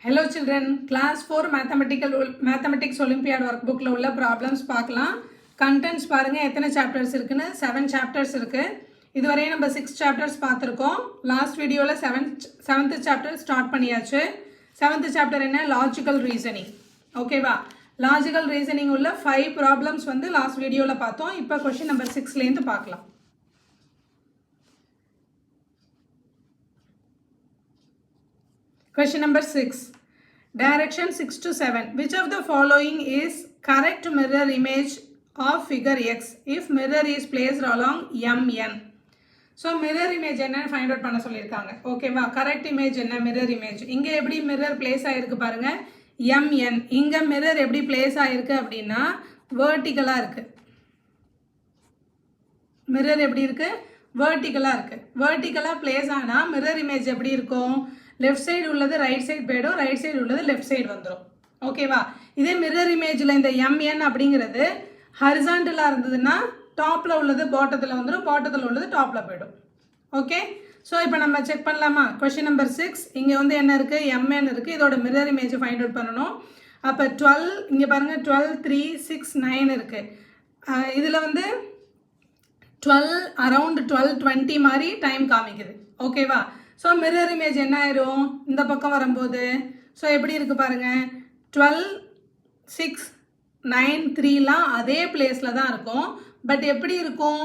Hello children, class 4 mathematics Olympiad workbook ல உள்ள problems பார்க்கலாம். contents பாருங்க எத்தனை chapters இருக்குன்னு 7 chapters இருக்கு. இதுவரை நம்ம 6 chapters பார்த்திருக்கோம். last videoல 7th chapter start பண்ணியாச்சு. 7th chapter என்ன logical reasoning. ஓகேவா? logical reasoning உள்ள 5 problems வந்து last videoல பார்த்தோம். இப்போ question number 6ல இருந்து பார்க்கலாம். Question number 6. Direction 6 to 7. Which of the following is correct mirror image of figure X if mirror is placed along MN? So mirror image என்ன find out பண்ண சொல்லிருக்காங்க. ஓகேவா? correct image என்ன mirror image. இங்க எப்படி mirror place ஆயிருக்கு பாருங்க. MN. இங்க mirror எப்படி place ஆயிருக்கு அப்படின்னா verticalா இருக்கு. mirror எப்படி இருக்கு? verticalா இருக்கு. verticalா place ஆனா mirror image எப்படி இருக்கும்? லெஃப்ட் சைடு உள்ளது ரைட் சைடு போய்டும், ரைட் சைடு உள்ளது லெஃப்ட் சைடு வந்துடும். ஓகேவா? இதே மிரர் இமேஜில் இந்த MN அப்படிங்கிறது ஹரிசாண்டலாக இருந்ததுன்னா டாப்பில் உள்ளது பாட்டத்தில் வந்துடும், பாட்டத்தில் உள்ளது டாப்பில் போய்டும். ஓகே, ஸோ இப்போ நம்ம செக் பண்ணலாமா? கொஷின் நம்பர் 6 இங்கே வந்து என்ன இருக்குது? MN இருக்குது. இதோட மிரர் இமேஜ் ஃபைண்ட் அவுட் பண்ணணும். அப்போ 12 இங்கே பாருங்கள் 12, 3, 6, 9 இருக்குது. இதில் வந்து 12 அரவுண்ட் 12:20 மாதிரி டைம் காமிக்குது. ஓகேவா? ஸோ மிரர் இமேஜ் என்ன ஆயிரும் இந்த பக்கம் வரும்போது? ஸோ எப்படி இருக்குது பாருங்கள், 12, 6, 9, 3லாம் அதே பிளேஸில் தான் இருக்கும். பட் எப்படி இருக்கும்?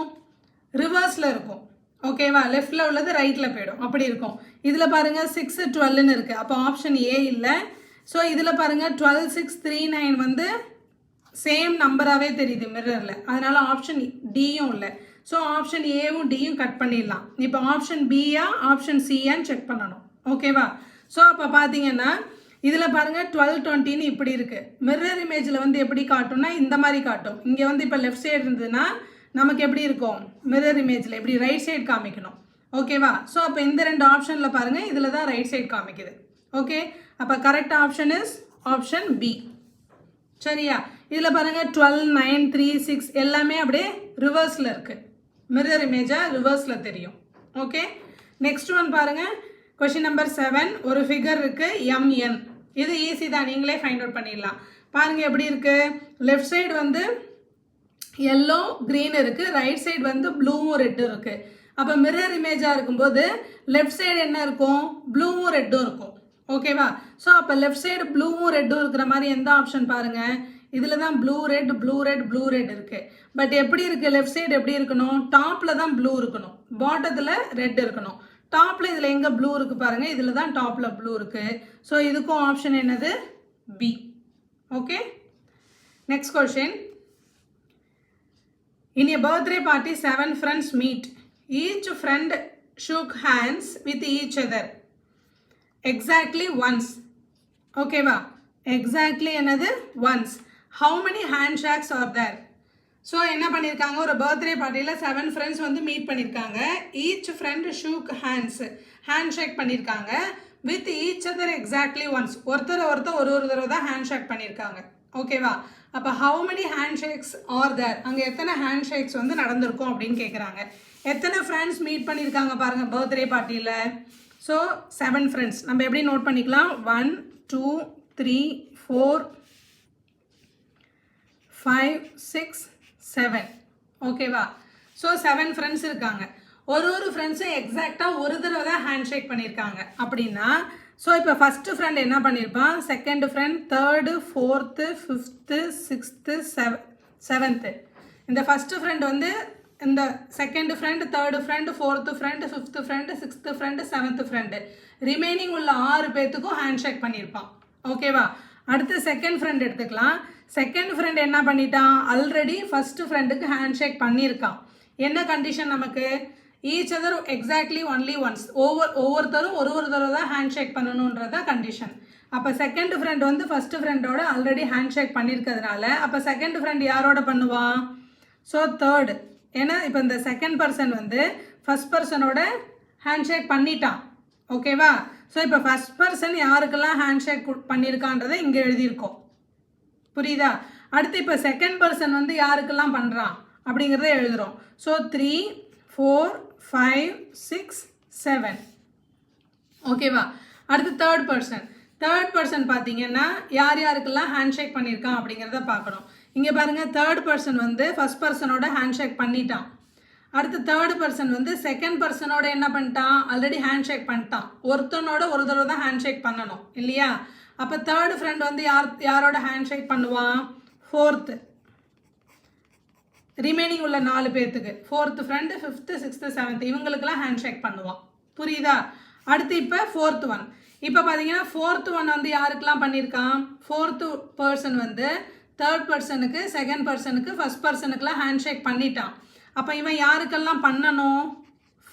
ரிவர்ஸில் இருக்கும். ஓகேவா? லெஃப்டில் உள்ளது ரைட்டில் போயிடும், அப்படி இருக்கும். இதில் பாருங்கள் 6, 12ன்னு இருக்குது. அப்போ ஆப்ஷன் ஏ இல்லை. ஸோ இதில் பாருங்கள் 12, 6, 3, 9 வந்து சேம் நம்பராகவே தெரியுது மிரரில், அதனால் ஆப்ஷன் டியும் இல்லை. ஸோ ஆப்ஷன் ஏவும் டியும் கட் பண்ணிடலாம். இப்போ ஆப்ஷன் பியா ஆப்ஷன் சியான்னு செக் பண்ணணும். ஓகேவா? ஸோ அப்போ பார்த்தீங்கன்னா இதில் பாருங்கள் 12:20ன்னு இப்படி இருக்குது. மிரர் இமேஜில் வந்து எப்படி காட்டும்னா இந்த மாதிரி காட்டும். இங்கே வந்து இப்போ லெஃப்ட் சைடு இருந்ததுன்னா நமக்கு எப்படி இருக்கும்? மிரர் இமேஜில் இப்படி ரைட் சைடு காமிக்கணும். ஓகேவா? ஸோ அப்போ இந்த ரெண்டு ஆப்ஷனில் பாருங்கள் இதில் தான் ரைட் சைடு காமிக்குது. ஓகே, அப்போ correct option is option B. சரியா? இதில் பாருங்கள் 12, 9, 3, 6 எல்லாமே அப்படியே ரிவர்ஸில் இருக்குது. மிரர் இமேஜாக ரிவர்ஸில் தெரியும். ஓகே, நெக்ஸ்ட் ஒன் பாருங்கள். Question number 7. ஒரு ஃபிகர் இருக்குது MN. இது ஈஸி தான், நீங்களே ஃபைண்ட் அவுட் பண்ணிடலாம். பாருங்கள் எப்படி இருக்குது? லெஃப்ட் சைடு வந்து எல்லோ க்ரீன் இருக்குது, ரைட் சைடு வந்து ப்ளூவும் ரெட்டும் இருக்குது. அப்போ மிரர் இமேஜாக இருக்கும்போது லெஃப்ட் சைடு என்ன இருக்கும்? ப்ளூவும் ரெட்டும் இருக்கும். ஓகேவா? ஸோ அப்போ லெஃப்ட் சைடு ப்ளூவும் ரெட்டும் இருக்கிற மாதிரி எந்த ஆப்ஷன் பாருங்கள்? இதில் தான் ப்ளூ ரெட் இருக்குது. பட் எப்படி இருக்குது? லெஃப்ட் சைடு எப்படி இருக்கணும்? டாப்பில் தான் ப்ளூ இருக்கணும், பாட்டத்தில் ரெட் இருக்கணும். டாப்பில் இதில் எங்கே ப்ளூ இருக்குது பாருங்கள், இதில் தான் டாப்பில் ப்ளூ இருக்குது. ஸோ இதுக்கும் ஆப்ஷன் என்னது? B. Okay, next question. In a birthday party, 7 friends meet. Each friend shook hands with each other exactly once. ஓகேவா? எக்ஸாக்ட்லி என்னது? once. How many handshakes are there? So என்ன பண்ணியிருக்காங்க? ஒரு பர்த்டே பார்ட்டியில் 7 friends வந்து meet பண்ணியிருக்காங்க. Each friend shook hand shake பண்ணியிருக்காங்க with each other exactly once. ஒருத்தர் ஒரு தடவை தான் ஹேண்ட் ஷேக் பண்ணியிருக்காங்க. ஓகேவா? அப்போ how many hand shakes are there? அங்கே எத்தனை ஹேண்ட் ஷேக்ஸ் வந்து நடந்திருக்கும் அப்படின்னு கேட்குறாங்க. எத்தனை ஃப்ரெண்ட்ஸ் மீட் பண்ணியிருக்காங்க பாருங்கள் பர்த்டே பார்ட்டியில்? So 7 friends. நம்ம எப்படி நோட் பண்ணிக்கலாம்? 1, 2, 3, 4, 5, 6, 7. ஓகேவா? ஸோ 7 ஃப்ரெண்ட்ஸ் இருக்காங்க. ஒரு ஃப்ரெண்ட்ஸும் எக்ஸாக்டாக ஒரு தடவை தான் ஹேண்ட் ஷேக் பண்ணியிருக்காங்க அப்படின்னா, ஸோ இப்போ ஃபஸ்ட்டு ஃப்ரெண்ட் என்ன பண்ணியிருப்பான்? Second friend, third, fourth, fifth, sixth, seventh. இந்த ஃபஸ்ட்டு ஃப்ரெண்ட் வந்து இந்த second friend, third friend, fourth friend, fifth friend, sixth friend, seventh friend, remaining உள்ள 6 பேர்த்துக்கும் ஹேண்ட் ஷேக் பண்ணியிருப்பான். ஓகேவா? அடுத்து செகண்ட் ஃப்ரெண்ட் எடுத்துக்கலாம். செகண்ட் ஃப்ரெண்ட் என்ன பண்ணிட்டான்? ஆல்ரெடி ஃபஸ்ட்டு ஃப்ரெண்டுக்கு ஹேண்ட் ஷேக் பண்ணியிருக்கான். என்ன கண்டிஷன் நமக்கு? Each other exactly only once. ஒவ்வொருத்தரும் ஒரு தடவை தான் ஹேண்ட் ஷேக் பண்ணணுன்றதா கண்டிஷன். அப்போ செகண்ட் ஃப்ரெண்ட் வந்து ஃபஸ்ட்டு ஃப்ரெண்டோட ஆல்ரெடி ஹேண்ட் ஷேக் பண்ணியிருக்கிறதுனால அப்போ செகண்ட் ஃப்ரெண்ட் யாரோட பண்ணுவான்? So third. ஏன்னா இப்போ இந்த செகண்ட் பர்சன் வந்து ஃபஸ்ட் பர்சனோட ஹேண்ட் ஷேக் பண்ணிட்டான். ஓகேவா? ஸோ இப்போ ஃபஸ்ட் பர்சன் யாருக்கெல்லாம் ஹேண்ட் ஷேக் பண்ணியிருக்கான்றதை இங்கே எழுதியிருக்கோம். புரியுதா? அடுத்து இப்போ செகண்ட் பர்சன் வந்து யாருக்கெல்லாம் பண்ணுறான் அப்படிங்கிறத எழுதுகிறோம். ஸோ 3, 4, 5, 6, 7. ஓகேவா? அடுத்து தேர்ட் பர்சன். தேர்ட் பர்சன் பார்த்தீங்கன்னா யார் யாருக்கெல்லாம் ஹேண்ட் ஷேக் பண்ணியிருக்கான் அப்படிங்கிறத பார்க்கணும். இங்கே பாருங்கள், தேர்ட் பர்சன் வந்து ஃபர்ஸ்ட் பர்சனோட ஹேண்ட் ஷேக் பண்ணிட்டான். அடுத்து தேர்ட் பர்சன் வந்து செகண்ட் பர்சனோட என்ன பண்ணிட்டான், ஆல்ரெடி ஹேண்ட் ஷேக் பண்ணிட்டான். ஒருத்தனோட ஒரு தடவை தான் ஹேண்ட் ஷேக் பண்ணணும் இல்லையா? அப்போ தேர்ட் ஃப்ரெண்ட் வந்து யாரோட ஹேண்ட் ஷேக் பண்ணுவான், ஃபோர்த்து. ரிமைனிங் உள்ள 4 பேர்த்துக்கு fourth friend, fifth, sixth, seventh இவங்களுக்கெல்லாம் ஹேண்ட் ஷேக் பண்ணுவான். புரியுதா? அடுத்து இப்போ ஃபோர்த் ஒன். இப்போ பார்த்தீங்கன்னா ஃபோர்த் ஒன் வந்து யாருக்கெல்லாம் பண்ணியிருக்கான், ஃபோர்த்து பர்சன் வந்து தேர்ட் பர்சனுக்கு, செகண்ட் பர்சனுக்கு, ஃபர்ஸ்ட் பர்சனுக்குலாம் ஹேண்ட் ஷேக் பண்ணிட்டான். அப்போ இவன் யாருக்கெல்லாம் பண்ணணும்,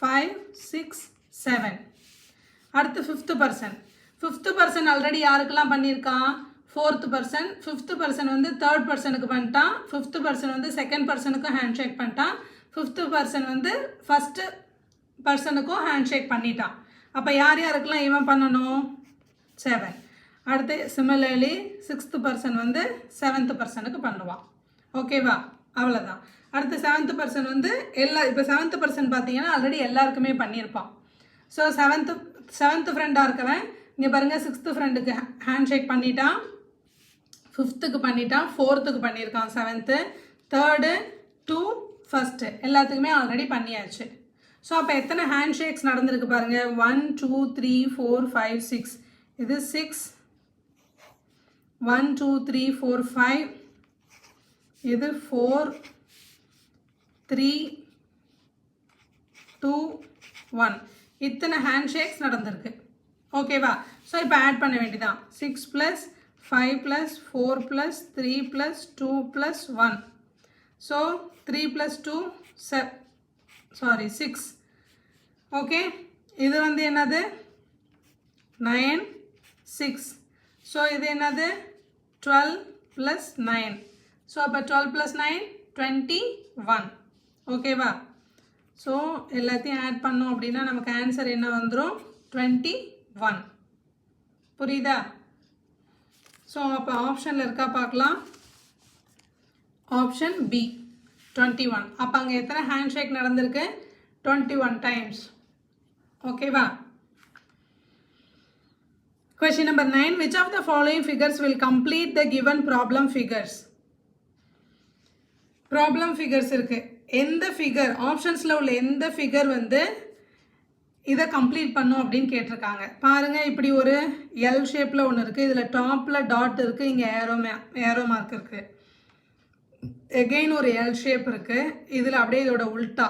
5, 6, 7. அடுத்து ஃபிஃப்த்து பர்சன் ஆல்ரெடி யாருக்கெல்லாம் பண்ணியிருக்கான், ஃபோர்த்து பர்சன். ஃபிஃப்த்து பர்சன் வந்து தேர்ட் பர்சனுக்கு பண்ணிட்டான். ஃபிஃப்த்து பர்சன் வந்து செகண்ட் பர்சனுக்கும் ஹேண்ட் ஷேக் பண்ணிட்டான். ஃபிஃப்த்து பர்சன் வந்து ஃபஸ்ட்டு பர்சனுக்கும் ஹேண்ட் ஷேக் பண்ணிட்டான். அப்போ யார் யாருக்கெல்லாம் இவன் பண்ணணும், 7. அடுத்து சிமிலர்லி சிக்ஸ்த்து பர்சன் வந்து செவன்த்து பர்சனுக்கு பண்ணுவான். ஓகேவா? அவ்வளோதான். அடுத்து செவன்த்து பர்சன் வந்து இப்போ செவன்த்து பர்சன் பார்த்தீங்கன்னா ஆல்ரெடி எல்லாருக்குமே பண்ணியிருப்பான். ஸோ செவன்த்து ஃப்ரெண்டாக இருக்கிறவன் இங்கே பாருங்கள், சிக்ஸ்த்து ஃப்ரெண்டுக்கு ஹேண்ட் ஷேக் பண்ணிட்டான், ஃபிஃப்த்துக்கு பண்ணிட்டான், ஃபோர்த்துக்கு பண்ணியிருக்கான், செவன்த்து, தேர்டு, 2, ஃபஸ்ட்டு எல்லாத்துக்குமே ஆல்ரெடி பண்ணியாச்சு. ஸோ அப்போ எத்தனை ஹேண்ட் ஷேக்ஸ் நடந்திருக்கு பாருங்கள், 1, 2, 3, 4, 5, 6. இது 6, 1, 2, 3, 4, 5. இது 4, 3, 2, 1. இத்தனை ஹேண்ட் ஷேக்ஸ் நடந்திருக்கு. ஓகேவா? ஸோ இப்போ ஆட் பண்ண வேண்டியதான். 6 + 5 + 4 + 3 + 2 + 1. ஸோ 3 + 2 6. ஓகே, இது வந்து என்னது, 9, 6. ஸோ இது என்னது, 12 + 9. ஸோ அப்போ 12 + 9 21. ஓகேவா? ஸோ எல்லாத்தையும் ஆட் பண்ணோம் அப்படின்னா நமக்கு ஆன்சர் என்ன வந்துடும், 21. புரியுதா? ஸோ அப்போ ஆப்ஷனில் இருக்கா பார்க்கலாம். Option B 21. அப்போ அங்கே எத்தனை ஹேண்ட் ஷேக் நடந்திருக்கு, 21 times. ஓகேவா? Question number 9. Which of the following figures will complete the given problem figures? Problem figures இருக்கு. எந்த ஃபிகர், ஆப்ஷன்ஸில் உள்ள எந்த ஃபிகர் வந்து இதை கம்ப்ளீட் பண்ணும் அப்படின்னு கேட்டிருக்காங்க. பாருங்கள், இப்படி ஒரு எல் ஷேப்பில் ஒன்று இருக்குது. இதில் டாப்பில் டாட் இருக்குது, இங்கே ஏரோ மார்க் இருக்குது. எகெயின் ஒரு எல் ஷேப் இருக்குது. இதில் அப்படியே இதோட உல்ட்டா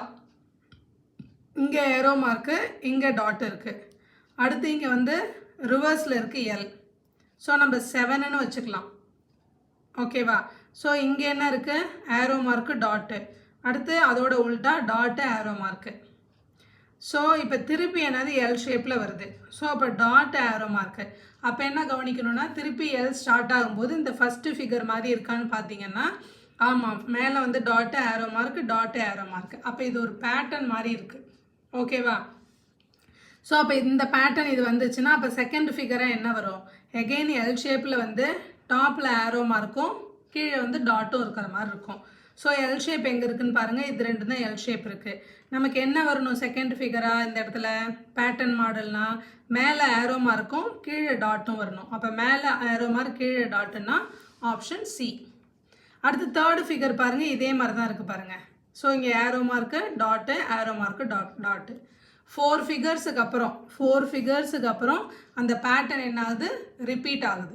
இங்கே ஏரோ மார்க்கு, இங்கே டாட் இருக்குது. அடுத்து இங்கே வந்து ரிவர்ஸில் இருக்குது எல். ஸோ நம்ம 7ன்னு வச்சுக்கலாம். ஓகேவா? ஸோ இங்கே என்ன இருக்குது, ஏரோ மார்க்கு, டாட்டு. அடுத்து அதோட உல்ட்டா டாட்டு, ஏரோ மார்க்கு. ஸோ இப்போ திருப்பி என்னது எல் ஷேப்பில் வருது. ஸோ அப்போ டாட், ஏரோ மார்க்கு. அப்போ என்ன கவனிக்கணும்னா, திருப்பி எல் ஸ்டார்ட் ஆகும்போது இந்த ஃபஸ்ட்டு ஃபிகர் மாதிரி இருக்கான்னு பார்த்தீங்கன்னா, ஆமாம், மேலே வந்து dot, arrow mark, dot, arrow mark. அப்போ இது ஒரு பேட்டர்ன் மாதிரி இருக்குது. ஓகேவா? ஸோ அப்போ இந்த பேட்டர்ன் இது வந்துச்சுன்னா அப்போ செகண்ட் ஃபிகராக என்ன வரும், எகெயின் எல் ஷேப்பில் வந்து டாப்பில் ஏரோ மார்க்கும் கீழே வந்து டாட்டும் இருக்கிற மாதிரி இருக்கும். ஸோ எல் ஷேப் எங்கே இருக்குதுன்னு பாருங்கள், இது 2 தான் எல் ஷேப் இருக்குது. நமக்கு என்ன வரணும் செகண்ட் ஃபிகராக இந்த இடத்துல பேட்டர்ன் மாடல்னால், மேலே ஏரோ மார்க்கும் கீழே டாட்டும் வரணும். அப்போ மேலே ஏரோ மார்க், கீழே டாட்டுன்னா ஆப்ஷன் சி. அடுத்து தேர்டு ஃபிகர் பாருங்கள், இதே மாதிரி தான் இருக்குது பாருங்கள். ஸோ இங்கே arrow mark, dot, arrow mark, dot. 4 ஃபிகர்ஸுக்கு அப்புறம் அந்த பேட்டர்ன் என்ன ஆகுது, ரிப்பீட் ஆகுது.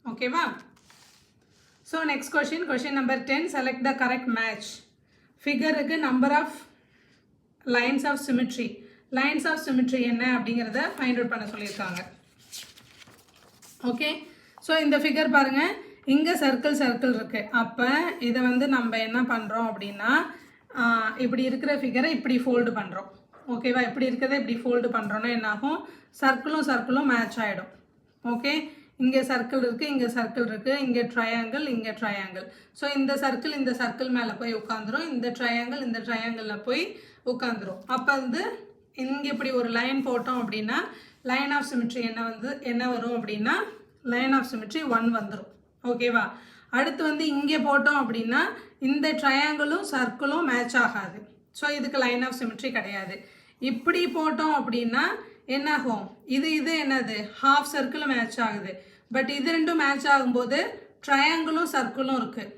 ஓகேவா? So next question number 10. Select the correct match. ஃபிகருக்கு number of lines of symmetry. Lines of symmetry என்ன அப்படிங்கிறத ஃபைண்ட் அவுட் பண்ண சொல்லியிருக்காங்க. ஓகே, ஸோ இந்த ஃபிகர் பாருங்கள், இங்கே சர்க்கிள் இருக்குது. அப்போ இதை வந்து நம்ம என்ன பண்ணுறோம் அப்படின்னா, இப்படி இருக்கிற ஃபிகரை இப்படி ஃபோல்டு பண்ணுறோம். ஓகேவா? இப்படி இருக்கிறத இப்படி ஃபோல்டு பண்ணுறோன்னா என்னாகும், சர்க்கிளும் மேட்ச் ஆகிடும். ஓகே, இங்கே சர்க்கிள் இருக்குது, இங்கே சர்க்கிள் இருக்குது, இங்கே ட்ரையாங்கிள். ஸோ இந்த சர்க்கிள் மேலே போய் உட்காந்துரும், இந்த ட்ரையாங்கிளில் போய் உட்காந்துரும். அப்போ வந்து இங்கே இப்படி ஒரு லைன் போட்டோம் அப்படின்னா லைன் ஆஃப் சிமிட்ரி என்ன வரும் அப்படின்னா, லைன் ஆஃப் சிமிட்ரி 1 வந்துடும். ஓகேவா? அடுத்து வந்து இங்கே போட்டோம் அப்படின்னா இந்த ட்ரையாங்கிளும் சர்க்கிளும் மேட்ச் ஆகாது. ஸோ இதுக்கு லைன் ஆஃப் சிமிட்ரி கிடையாது. இப்படி போட்டோம் அப்படின்னா என்னாகும், இது என்னது ஹாஃப் சர்க்கிள் மேட்ச் ஆகுது. பட் இது ரெண்டும் மேட்ச் ஆகும்போது ட்ரையாங்கிளும் சர்க்கிளும் இருக்குது.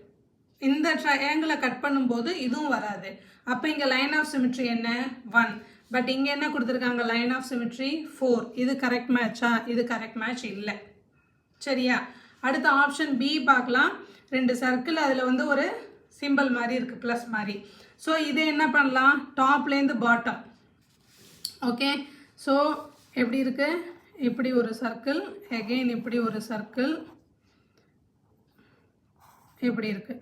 இந்த ட்ரையாங்கிளை கட் பண்ணும்போது இதுவும் வராது. அப்போ இங்கே லைன் ஆஃப் சிமெட்ரி என்ன 1. பட் இங்கே என்ன கொடுத்துருக்காங்க லைன் ஆஃப் சிமெட்ரி 4. இது கரெக்ட் மேட்சா? இது கரெக்ட் மேட்ச் இல்லை. சரியா? அடுத்த ஆப்ஷன் பி பார்க்கலாம். 2 சர்க்கிள், அதில் வந்து ஒரு சிம்பிள் மாதிரி இருக்குது, ப்ளஸ் மாதிரி. ஸோ இது என்ன பண்ணலாம், டாப்லேருந்து பாட்டம். ஓகே, ஸோ எப்படி இருக்குது, இப்படி ஒரு சர்க்கிள், எகெயின் இப்படி ஒரு சர்க்கிள், இப்படி இருக்குது.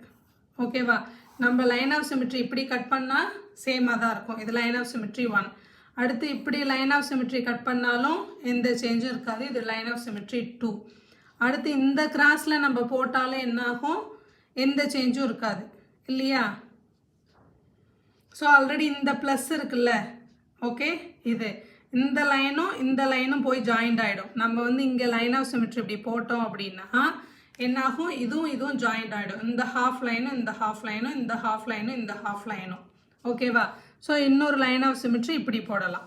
ஓகேவா? நம்ம லைன் ஆஃப் சிமெட்ரி இப்படி கட் பண்ணால் சேமாக தான் இருக்கும். இது லைன் ஆஃப் சிமெட்ரி 1. அடுத்து இப்படி லைன் ஆஃப் சிமெட்ரி கட் பண்ணாலும் எந்த சேஞ்சும் இருக்காது. இது லைன் ஆஃப் சிமெட்ரி 2. அடுத்து இந்த கிராஸில் நம்ம போட்டாலும் என்னாகும், எந்த சேஞ்சும் இருக்காது இல்லையா? ஸோ ஆல்ரெடி இந்த ப்ளஸ் இருக்குல்ல, ஓகே, இந்த லைனும் போய் ஜாயிண்ட் ஆகிடும். நம்ம வந்து இங்கே லைன் ஆஃப் சிமெட்ரி இப்படி போட்டோம் அப்படின்னா என்னாகும், இதுவும் ஜாயிண்ட் ஆகிடும். இந்த ஹாஃப் லைனும் இந்த ஹாஃப் லைனும் இந்த ஹாஃப் லைனும் இந்த ஹாஃப் லைனும். ஓகேவா? ஸோ இன்னொரு லைன் ஆஃப் சிமெட்ரி இப்படி போடலாம்.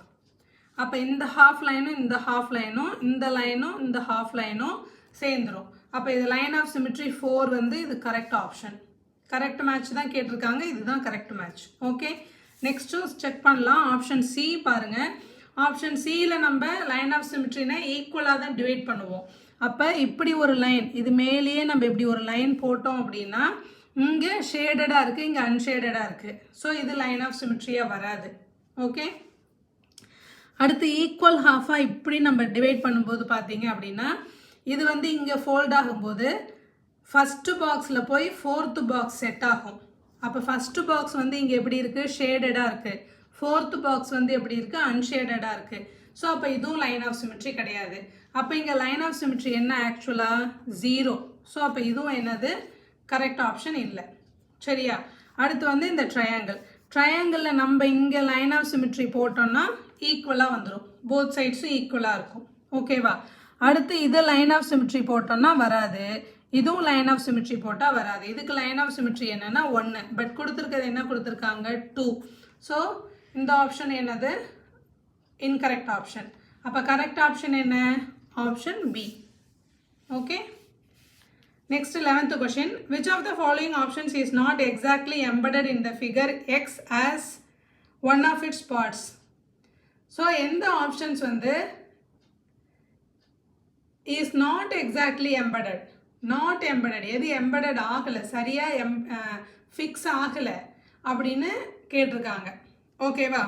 அப்போ இந்த ஹாஃப் லைனும் இந்த ஹாஃப் லைனும் இந்த லைனும் இந்த ஹாஃப் லைனும் சேர்ந்துடும். அப்போ இது லைன் ஆஃப் சிமெட்ரி 4 வந்து இது கரெக்ட் ஆப்ஷன். கரெக்ட் மேட்ச் தான் கேட்டிருக்காங்க, இதுதான் correct match. Okay, next check பண்ணலாம். ஆப்ஷன் சி பாருங்கள். ஆப்ஷன் சியில் நம்ம லைன் ஆஃப் சிமெட்ரினா ஈக்குவலாக தான் டிவைட் பண்ணுவோம். அப்போ இப்படி ஒரு லைன், இது மேலேயே நம்ம இப்படி ஒரு லைன் போட்டோம் அப்படின்னா இங்கே ஷேடடாக இருக்குது, இங்கே அன்ஷேடடாக இருக்குது. ஸோ இது லைன் ஆஃப் சிமெட்ரியாக வராது. ஓகே, அடுத்து ஈக்குவல் ஹாஃபாக இப்படி நம்ம டிவைட் பண்ணும்போது பார்த்தீங்க அப்படின்னா இது வந்து இங்கே ஃபோல்ட் ஆகும்போது ஃபஸ்ட்டு பாக்ஸில் போய் 4th பாக்ஸ் செட் ஆகும். அப்போ ஃபஸ்ட்டு பாக்ஸ் வந்து இங்கே எப்படி இருக்குது, ஷேடடாக இருக்குது. 4th பாக்ஸ் வந்து எப்படி இருக்குது, அன்ஷேடடாக இருக்குது. ஸோ அப்போ இதுவும் லைன் ஆஃப் சிமெட்ரி கிடையாது. அப்போ இங்கே லைன் ஆஃப் சிமெட்ரி என்ன ஆக்சுவலாக 0. ஸோ அப்போ இதுவும் என்னது கரெக்ட் ஆப்ஷன் இல்லை. சரியா? அடுத்து வந்து இந்த ட்ரையாங்கிளில் நம்ம இங்கே லைன் ஆஃப் சிமெட்ரி போட்டோம்னா ஈக்குவலாக வந்துடும், போத் சைட்ஸும் ஈக்குவலாக இருக்கும். ஓகேவா? அடுத்து இது லைன் ஆஃப் சிமெட்ரி போட்டோம்னா வராது, இதுவும் லைன் ஆஃப் சிமெட்ரி போட்டால் வராது. இதுக்கு லைன் ஆஃப் சிமெட்ரி என்னென்னா 1, பட் கொடுத்துருக்கிறது என்ன கொடுத்துருக்காங்க 2. ஸோ இந்த ஆப்ஷன் என்னது இன்கரெக்ட் ஆப்ஷன். அப்போ கரெக்ட் ஆப்ஷன் என்ன, option B. Okay, next 11th question. Which of the following options is not exactly embedded in the figure X as one of its parts? So எந்த options வந்து is not exactly embedded, not embedded, எது embedded ஆகலை, சரியாக fix ஆகலை அப்படின்னு கேட்டிருக்காங்க. ஓகேவா?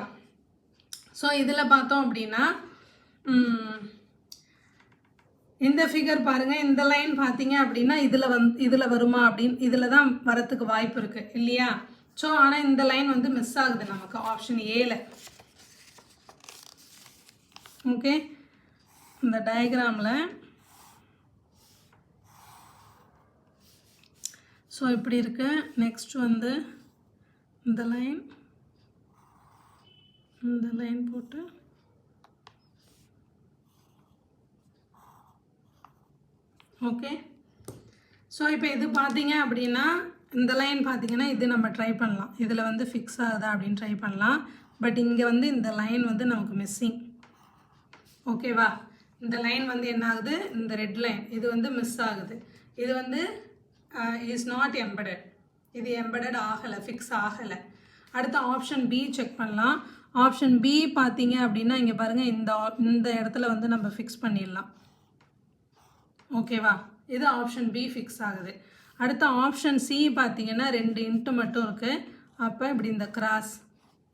So இதில் பார்த்தோம் அப்படின்னா இந்த ஃபிகர் பாருங்கள், இந்த லைன் பார்த்தீங்க அப்படின்னா இதில் வருமா அப்படின்னு இதில் தான் வரத்துக்கு வாய்ப்பு இருக்குது இல்லையா? ஸோ ஆனால் இந்த லைன் வந்து மிஸ் ஆகுது நமக்கு ஆப்ஷன் ஏல. ஓகே, இந்த டயக்ராமில் ஸோ இப்படி இருக்கு. நெக்ஸ்ட் வந்து இந்த லைன் போட்டு ஓகே. ஸோ இப்போ இது பார்த்தீங்க அப்படின்னா இந்த லைன் பார்த்தீங்கன்னா இது நம்ம ட்ரை பண்ணலாம், இதில் வந்து ஃபிக்ஸ் ஆகுதா அப்படின்னு ட்ரை பண்ணலாம். பட் இங்கே வந்து இந்த லைன் வந்து நமக்கு மிஸ்ஸிங். ஓகேவா? இந்த லைன் வந்து என்ன ஆகுது, இந்த ரெட் லைன் இது வந்து மிஸ் ஆகுது. இது வந்து இஸ் நாட் எம்பெடட், இது எம்பெடட் ஆகலை, ஃபிக்ஸ் ஆகலை. அடுத்த ஆப்ஷன் பி செக் பண்ணலாம். ஆப்ஷன் பி பார்த்தீங்க அப்படின்னா இங்கே பாருங்கள், இந்த இடத்துல வந்து நம்ம ஃபிக்ஸ் பண்ணிடலாம். ஓகேவா? இது ஆப்ஷன் பி ஃபிக்ஸ் ஆகுது. அடுத்த ஆப்ஷன் சி பார்த்தீங்கன்னா 2 இன்ட்டு மட்டும் இருக்குது. அப்போ இப்படி இந்த கிராஸ்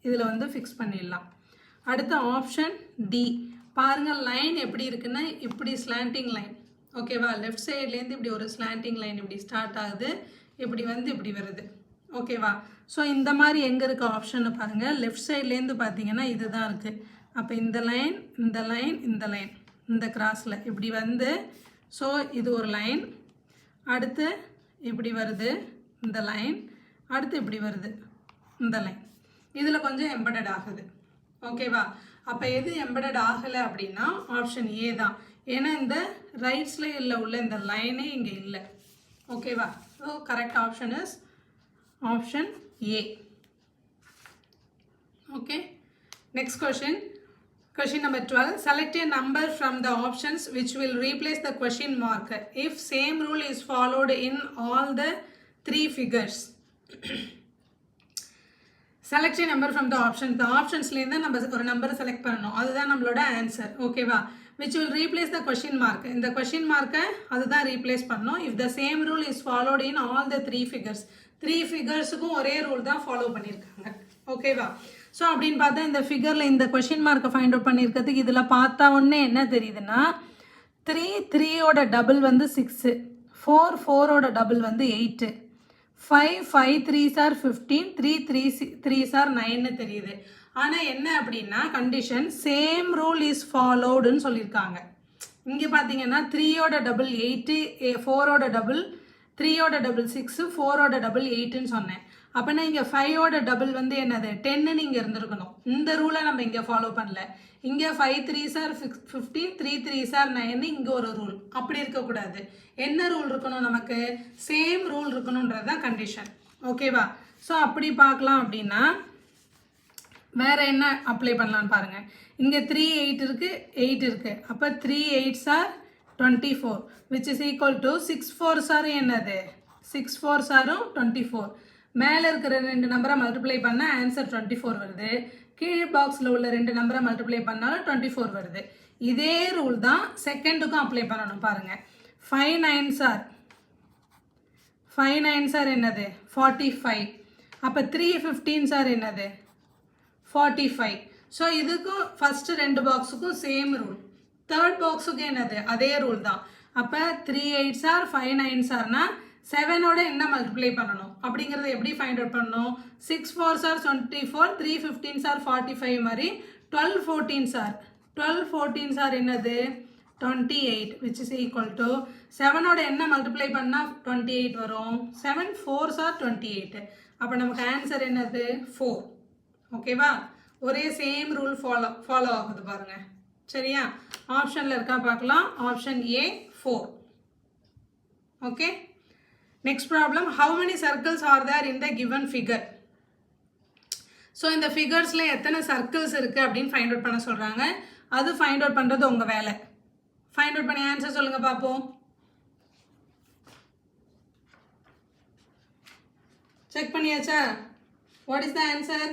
இதில் வந்து ஃபிக்ஸ் பண்ணிடலாம். அடுத்த ஆப்ஷன் டி பாருங்கள், லைன் எப்படி இருக்குன்னா இப்படி ஸ்லாண்டிங் லைன். ஓகேவா? லெஃப்ட் சைட்லேருந்து இப்படி ஒரு ஸ்லாண்டிங் லைன் இப்படி ஸ்டார்ட் ஆகுது, இப்படி வந்து இப்படி வருது. ஓகேவா? ஸோ இந்த மாதிரி எங்கே இருக்க ஆப்ஷன்னு பாருங்கள், லெஃப்ட் சைட்லேருந்து பார்த்தீங்கன்னா இது தான் இருக்குது. அப்போ இந்த லைன் இந்த லைன் இந்த லைன் இந்த கிராஸில் இப்படி வந்து, ஸோ இது ஒரு லைன், அடுத்து இப்படி வருது இந்த லைன், அடுத்து இப்படி வருது இந்த லைன், இதில் கொஞ்சம் எம்பெடட் ஆகுது. ஓகேவா? அப்போ எது எம்பெடட் ஆகலை அப்படின்னா ஆப்ஷன் ஏ தான். ஏன்னா இந்த ரைட்ஸில் உள்ள இந்த லைனே இங்கே இல்லை. ஓகேவா? So correct option is option A. Okay, next question. Question number 12. Select a number from the options which will replace the question mark if same rule is followed in all the three figures. Select a number from the options. The options லேருந்து நம்ம ஒரு நம்பரை select பண்ணணும். அதுதான் நம்மளோட answer. ஓகேவா? which will replace the question mark. இந்த question mark அதுதான் replace பண்ணணும். if the same rule is followed in all the three figures. Three ஃபிகர்ஸுக்கும் ஒரே ரூல் தான் ஃபாலோ பண்ணியிருக்காங்க. ஓகேவா? ஸோ அப்படின்னு பார்த்தா இந்த ஃபிகரில் இந்த கொஷின் மார்க்கை ஃபைண்ட் அவுட் பண்ணியிருக்கிறதுக்கு இதில் பார்த்தா ஒன்றே என்ன தெரியுதுன்னா 3யோட டபுள் வந்து 6, 4ஓட டபுள் வந்து 8, 5 3s are 15, 3s are 9 தெரியுது. ஆனால் என்ன அப்படின்னா கண்டிஷன் சேம் ரூல் இஸ் ஃபாலோடுன்னு சொல்லியிருக்காங்க. இங்கே பார்த்தீங்கன்னா 3யோட டபுள் 8, 4ஓட டபுள் 3யோட டபுள் 6, 4ஓட டபுள் 8ன்னு சொன்னேன். அப்போனா இங்கே 5ஓட டபுள் வந்து என்னது 10ன்னு இங்கே இருந்திருக்கணும். இந்த ரூலை நம்ம இங்கே ஃபாலோ பண்ணல. இங்கே 5 3s are 15, 3 3s are 9 இங்கே ஒரு ரூல். அப்படி இருக்கக்கூடாது. என்ன ரூல் இருக்கணும்? நமக்கு சேம் ரூல் இருக்கணுன்றது தான் கண்டிஷன். ஓகேவா? ஸோ அப்படி பார்க்கலாம் அப்படின்னா வேறு என்ன அப்ளை பண்ணலான்னு பாருங்கள். இங்கே 3 8 இருக்குது, 8 இருக்குது. அப்போ 3 8s are 24 which is equal to 6 4s are என்னது 6 4s are 24. மேலே இருக்கிற ரெண்டு நம்பரை மல்டிப்ளை பண்ணால் ஆன்சர் 24 வருது. கீழ் பாக்ஸில் உள்ள ரெண்டு நம்பரை மல்டிப்ளை பண்ணாலும் 24 வருது. இதே ரூல் தான் செகண்டுக்கும் அப்ளை பண்ணணும். பாருங்கள் 5 9s are என்னது 45. அப்போ 3 15s are என்னது 45. ஸோ இதுக்கும் ஃபஸ்ட்டு ரெண்டு பாக்ஸுக்கும் சேம் ரூல். தேர்ட் பாக்ஸுக்கு என்னது அதே ரூல் தான். அப்போ 3 8s are 5 9s are 7ஓட என்ன மல்டிப்ளை பண்ணணும் அப்படிங்கிறத எப்படி ஃபைண்ட் அவுட் பண்ணணும்? 6 4s are 24, 3 15s are 45 மாதிரி 12 14s are என்னது 28 which is equal to 7ஓட என்ன மல்டிப்ளை பண்ணால் 28 வரும். 7 4s are 28. அப்போ நமக்கு ஆன்சர் என்னது 4. ஓகேவா? ஒரே சேம் ரூல் ஃபாலோ ஆகுது பாருங்க. சரியா? ஆப்ஷனில் இருக்கா பார்க்கலாம். Option A 4. Okay. Next problem. how many circles are there in the given figure? So இந்த ஃபிகர்ஸில் எத்தனை சர்க்கிள்ஸ் இருக்குது அப்படின்னு ஃபைண்ட் அவுட் பண்ண சொல்கிறாங்க. அது ஃபைண்ட் அவுட் பண்ணுறது உங்கள் வேலை. ஃபைண்ட் அவுட் பண்ணி ஆன்சர் சொல்லுங்கள் பார்ப்போம். செக் பண்ணியாச்சா? What is the answer?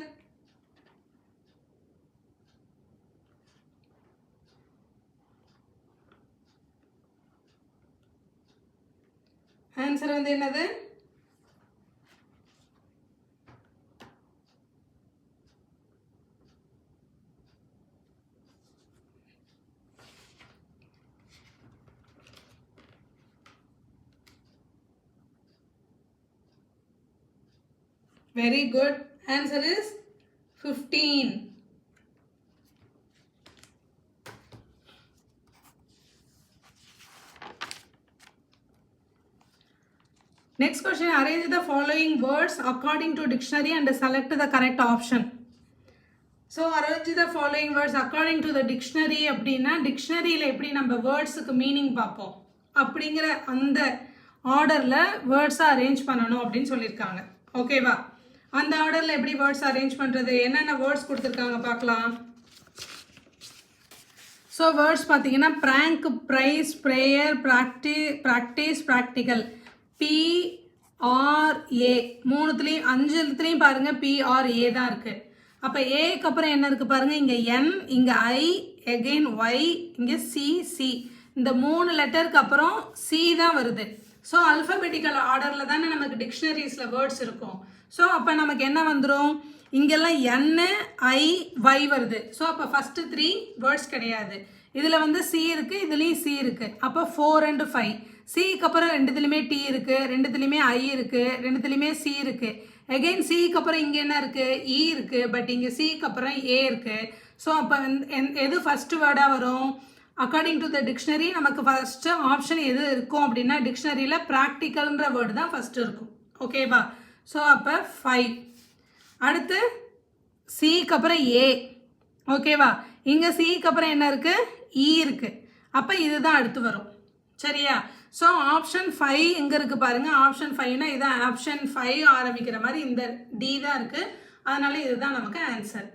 Answer வந்து என்னது? Very good. Answer is 15. Next question. Arrange the following words according to dictionary and select the correct option. So arrange the following words according to the dictionary அப்படின்னா டிக்ஷனரியில் எப்படி நம்ம வேர்ட்ஸுக்கு meaning பார்ப்போம் அப்படிங்கிற அந்த ஆர்டரில் வேர்ட்ஸை arrange பண்ணணும் அப்படின்னு சொல்லியிருக்காங்க. ஓகேவா? அந்த ஆர்டரில் எப்படி வேர்ட்ஸ் அரேஞ்ச் பண்ணுறது, என்னென்ன வேர்ட்ஸ் கொடுத்துருக்காங்க பார்க்கலாம். ஸோ வேர்ட்ஸ் பார்த்தீங்கன்னா prank, prize, prayer, practice, practical. PRA மூணுத்துலேயும் 5த்துலேயும் பாருங்கள் PRA தான் இருக்குது. அப்போ ஏக்கு அப்புறம் என்ன இருக்குது பாருங்கள். இங்கே N, இங்கே I, again Y, இங்கே C. இந்த 3 லெட்டருக்கு அப்புறம் C தான் வருது. ஸோ அல்ஃபபெட்டிக்கல் ஆர்டரில் தானே நமக்கு டிக்ஷனரிஸில் வேர்ட்ஸ் இருக்கும். ஸோ அப்போ நமக்கு என்ன வந்துடும்? இங்கெல்லாம் N, I, Y வருது. ஸோ அப்போ ஃபஸ்ட்டு 3 வேர்ட்ஸ் கிடையாது. இதில் வந்து C இருக்குது, இதுலேயும் C இருக்குது. அப்போ 4 and 5. சிக்கு அப்புறம் ரெண்டுத்துலையுமே T இருக்குது, ரெண்டுத்துலையுமே I இருக்குது, ரெண்டுத்துலையுமே C இருக்குது. அகெயின் சிக்கு அப்புறம் இங்கே என்ன இருக்குது? E இருக்குது. பட் இங்கே சிக்கு அப்புறம் A இருக்குது. ஸோ அப்போ எது ஃபஸ்ட்டு வேர்டாக வரும்? அக்கார்டிங் டு த டிக்ஷனரி நமக்கு ஃபஸ்ட்டு ஆப்ஷன் எது இருக்கும் அப்படின்னா டிக்ஷனரியில் ப்ராக்டிக்கல்ன்ற வேர்டு தான் ஃபஸ்ட்டு இருக்கும். ஓகேவா? ஸோ அப்போ 5. அடுத்து சிக்கு அப்புறம் A. ஓகேவா? இங்கே சிக்கு அப்புறம் என்ன இருக்குது? E இருக்குது. அப்போ இதுதான் அடுத்து வரும். சரியா? ஸோ ஆப்ஷன் 5 எங்கே இருக்குது பாருங்கள். ஆப்ஷன் 5னா இதான் ஆப்ஷன் 5 ஆரம்பிக்கிற மாதிரி இந்த D தான் இருக்குது. அதனால இதுதான் நமக்கு ஆன்சர்.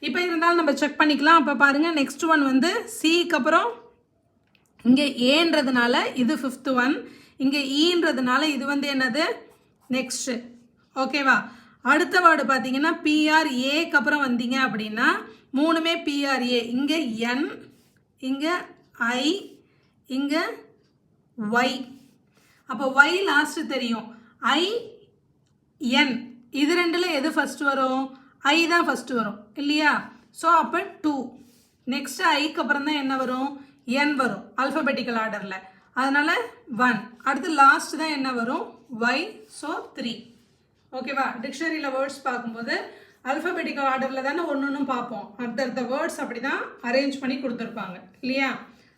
இப்போ இருந்தாலும் நம்ம செக் பண்ணிக்கலாம். அப்போ பாருங்கள், நெக்ஸ்ட் ஒன் வந்து சிக்கு அப்புறம் இங்கே ஏன்றதுனால இது 5th ஒன், இங்கே ஈன்றதுனால இது வந்து என்னது நெக்ஸ்ட்டு. ஓகேவா? அடுத்த வேர்டு பார்த்தீங்கன்னா பிஆர்ஏக்கு அப்புறம் வந்தீங்க அப்படின்னா மூணுமே பிஆர்ஏ. இங்கே என், இங்கே ஐ, இங்கே ஒய். அப்போ ஒய் லாஸ்ட்டு தெரியும். ஐ என் இது ரெண்டில் எது ஃபஸ்ட்டு வரும்? ஐ தான் ஃபஸ்ட்டு வரும் இல்லையா? ஸோ அப்போ 2. நெக்ஸ்ட்டு ஐக்கு அப்புறம் தான் என்ன வரும்? என் வரும் அல்ஃபபெட்டிக்கல் ஆர்டரில். அதனால் 1. அடுத்து லாஸ்ட் தான் என்ன வரும்? ஒய். ஸோ 3. ஓகேவா? டிக்ஷனரியில் வேர்ட்ஸ் பார்க்கும்போது அல்ஃபபெட்டிக்கல் ஆர்டரில் தானே ஒன்று ஒன்றும் பார்ப்போம். அடுத்தடுத்த வேர்ட்ஸ் அப்படி தான் அரேஞ்ச் பண்ணி கொடுத்துருப்பாங்க இல்லையா?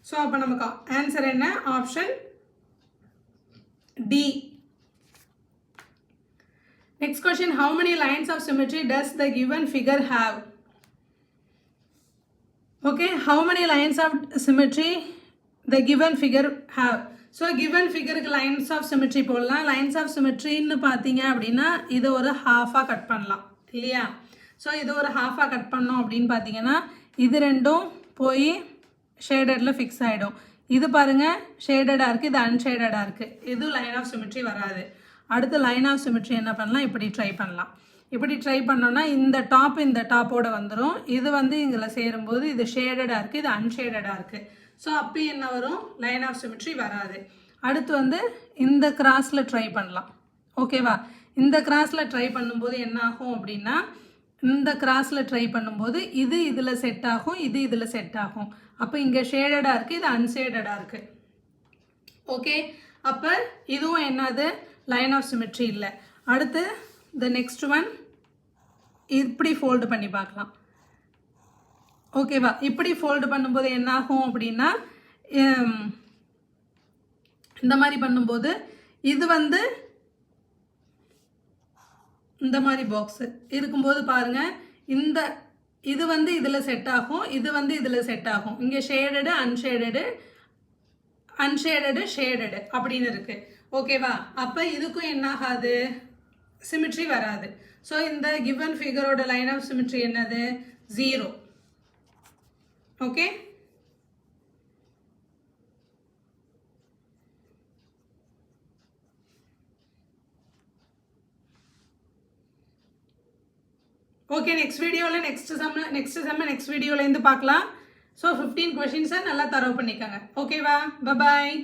ஸோ அப்போ நமக்கு ஆன்சர் என்ன? Option D. Next question, how many lines of symmetry does the given figure have? Okay, how many lines of symmetry the given figure have? So given figure க்கு lines of symmetry போடலாம். lines of symmetry ன்னு பார்த்தீங்க அப்படின்னா இது ஒரு half-ஆ cut பண்ணலாம் இல்லையா? So இது ஒரு half-ஆ கட் பண்ணோம் அப்படின்னு பார்த்தீங்கன்னா இது ரெண்டும் போய் ஷேடடில் ஃபிக்ஸ் ஆகிடும். இது பாருங்கள் ஷேடடாக இருக்குது, இது அன்ஷேடடாக இருக்குது. இது லைன் ஆஃப் சிமெட்ரி வராது. அடுத்து லைன் ஆஃப் சிமெட்ரி என்ன பண்ணலாம்? இப்படி ட்ரை பண்ணலாம். இப்படி ட்ரை பண்ணோன்னா இந்த டாப்போட வந்துடும். இது வந்து இதில் சேரும்போது இது ஷேடடாக இருக்குது, இது அன்ஷேடடாக இருக்குது. ஸோ அப்போ என்ன வரும்? லைன் ஆஃப் சிமெட்ரி வராது. அடுத்து வந்து இந்த கிராஸில் ட்ரை பண்ணலாம். ஓகேவா? இந்த கிராஸில் ட்ரை பண்ணும்போது என்ன ஆகும் அப்படின்னா இந்த கிராஸில் ட்ரை பண்ணும்போது இது இதில் செட் ஆகும், இது இதில் செட் ஆகும். அப்போ இங்கே ஷேடடாக இருக்குது, இது அன்ஷேடடாக இருக்குது. ஓகே, அப்போ இதுவும் என்னது? லைன் ஆஃப் சிமெட்ரி இல்லை. அடுத்து த நெக்ஸ்ட் ஒன் இப்படி ஃபோல்டு பண்ணி பார்க்கலாம். ஓகேவா? இப்படி ஃபோல்டு பண்ணும்போது என்ன ஆகும் அப்படின்னா இந்த மாதிரி பண்ணும்போது இது வந்து இந்த மாதிரி பாக்ஸு இருக்கும்போது பாருங்கள் இந்த இது வந்து இதில் செட் ஆகும், இது வந்து இதில் செட் ஆகும். இங்கே ஷேடடு அன்ஷேடடு ஷேடடு அப்படின்னு இருக்குது. ஓகேவா? அப்போ இதுக்கும் என்ன ஆகாது? சிமெட்ரி வராது. ஸோ இந்த கிவன் ஃபிகரோட லைன் ஆஃப் சிமெட்ரி என்னது? 0. Okay, okay. நெக்ஸ்ட் வீடியோவில் நெக்ஸ்ட் வீடியோவில் இருந்து பார்க்கலாம். ஸோ 15 கொஷின்ஸை நல்லா தரவு பண்ணிக்கோங்க. ஓகேவா? பபாய்.